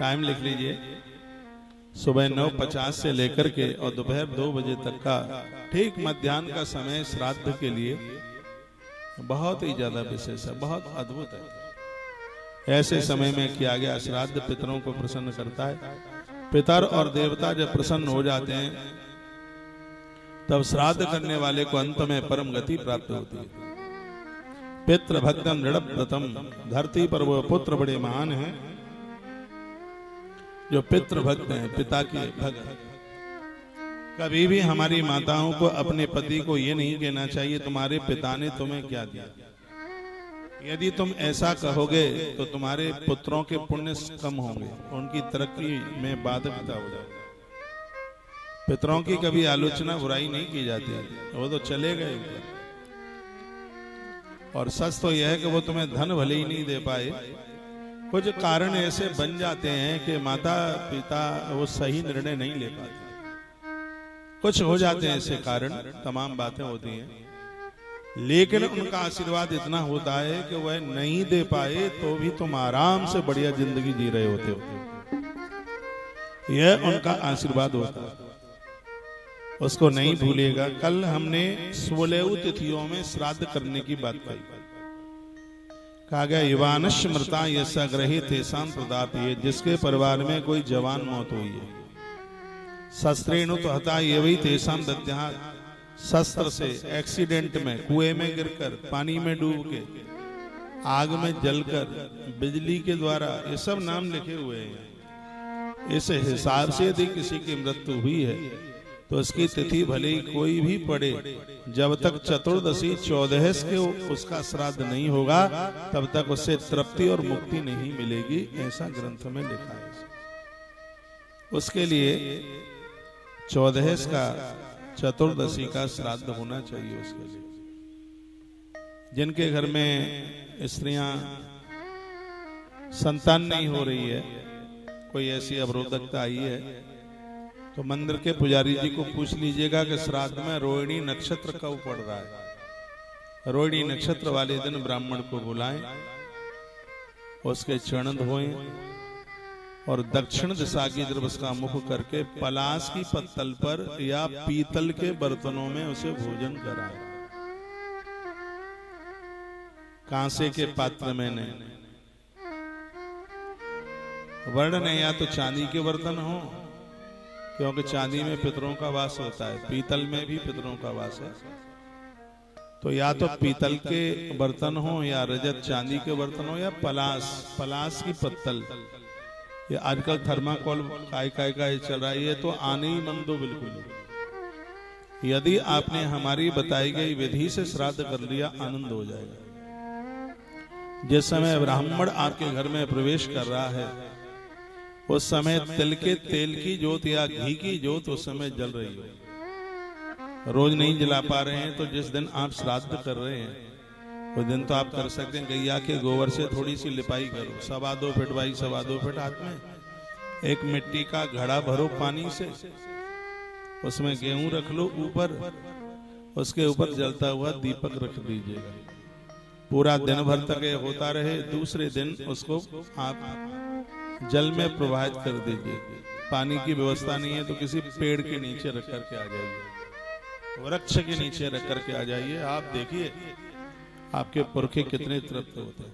Time लिख लीजिए, सुबह 9:50 से लेकर के और दोपहर 2 बजे तक का ठीक मध्याह्न का समय श्राद्ध के लिए बहुत ही ज्यादा विशेष है, बहुत अद्भुत है। ऐसे समय में किया गया श्राद्ध पितरों को प्रसन्न करता है। पितर और देवता जब प्रसन्न हो जाते हैं तब श्राद्ध करने वाले को अंत में परम गति प्राप्त होती है। पितृ भक्तम दृढ़ व्रतम, धरती पर वो पुत्र बड़े महान हैं जो पितृ भक्त हैं, पिता के भक्त। कभी भी हमारी माताओं को अपने पति को ये नहीं कहना चाहिए तुम्हारे पिता ने तुम्हें क्या दिया। यदि तुम ऐसा कहोगे तो तुम्हारे पुत्रों के पुण्य कम होंगे, उनकी तरक्की में बाधकता हो जाएगी। पितरों की कभी आलोचना बुराई नहीं की जाती, वो तो चले गए ऊपर। और सच तो यह है कि वो तुम्हें धन भले ही नहीं दे पाए, कुछ कारण ऐसे बन जाते हैं कि माता पिता वो सही निर्णय नहीं ले पाते, कुछ हो जाते हैं ऐसे कारण, तमाम बातें होती हैं। लेकिन उनका आशीर्वाद इतना होता है कि वह नहीं दे पाए तो भी तुम आराम से बढ़िया जिंदगी जी रहे होते हो। यह उनका आशीर्वाद होता है, उसको नहीं भूलेगा। कल हमने 16 तिथियों में श्राद्ध करने की बात कही। कहा गया युवानश्च मृता यस्या गृहे तेषां प्रदाप्ये, जिसके परिवार में कोई जवान मौत हुई है, शस्त्रेणु तो हता ये वही तेषां दद्यात्, शस्त्र से एक्सीडेंट में, कुएं में गिरकर, पानी में डूब के, आग में जलकर, बिजली के द्वारा, ये सब नाम लिखे हुए हैं। इस हिसाब से यदि किसी की मृत्यु हुई है तो उसकी तिथि भले ही कोई भी पड़े, जब तक चतुर्दशी 14 के उसका श्राद्ध नहीं होगा तब तक उससे तृप्ति और मुक्ति नहीं मिलेगी, ऐसा ग्रंथ में लिखा है। उसके लिए 14 का चतुर्दशी का श्राद्ध होना चाहिए। उसके लिए जिनके घर में स्त्रियां संतान नहीं हो रही है, कोई ऐसी अवरोधकता आई है, तो मंदिर के पुजारी जी को पूछ लीजिएगा कि श्राद्ध में रोहिणी नक्षत्र कब पड़ रहा है। रोहिणी नक्षत्र वाले दिन ब्राह्मण को बुलाएं, उसके चरण धोएं और दक्षिण दिशा की तरफ उसका मुख करके पलाश की पत्तल पर या पीतल के बर्तनों में उसे भोजन कराएं। कांसे के पात्र में नहीं, वर्ण ने या तो चांदी के बर्तन हो, क्योंकि चांदी में पितरों का वास होता है, पीतल में भी पितरों का वास है, तो या तो पीतल के बर्तन हो या रजत चांदी के बर्तन हो या पलाश की पत्तल। ये आजकल थर्माकोल काय का चल रहा है, ये तो आने ही मन दो बिल्कुल। यदि आपने हमारी बताई गई विधि से श्राद्ध कर लिया, आनंद हो जाएगा। जिस समय ब्राह्मण आपके घर में प्रवेश कर रहा है उस समय तिल के तेल की जोत या घी की जोत उस समय जल रही हो। रोज नहीं जला पा रहे हैं तो जिस दिन आप श्राद्ध कर रहे हैं उस दिन तो आप कर सकते हैं, गैया के गोबर से थोड़ी सी लिपाई करो, 2.25 फीट बाई 2.25 फीट, हाथ में एक मिट्टी का घड़ा भरो पानी से, उसमें गेहूं रख लो ऊपर, उसके ऊपर जलता हुआ दीपक रख दीजिएगा, पूरा दिन भर तक ये होता रहे। दूसरे दिन उसको आप जल में प्रवाहित कर दीजिए। पानी की व्यवस्था नहीं है तो किसी पेड़ के नीचे रख करके आ जाइए, वृक्ष के नीचे रख करके आ जाइए। आप देखिए आपके पुरखे कितने तृप्त होते हैं।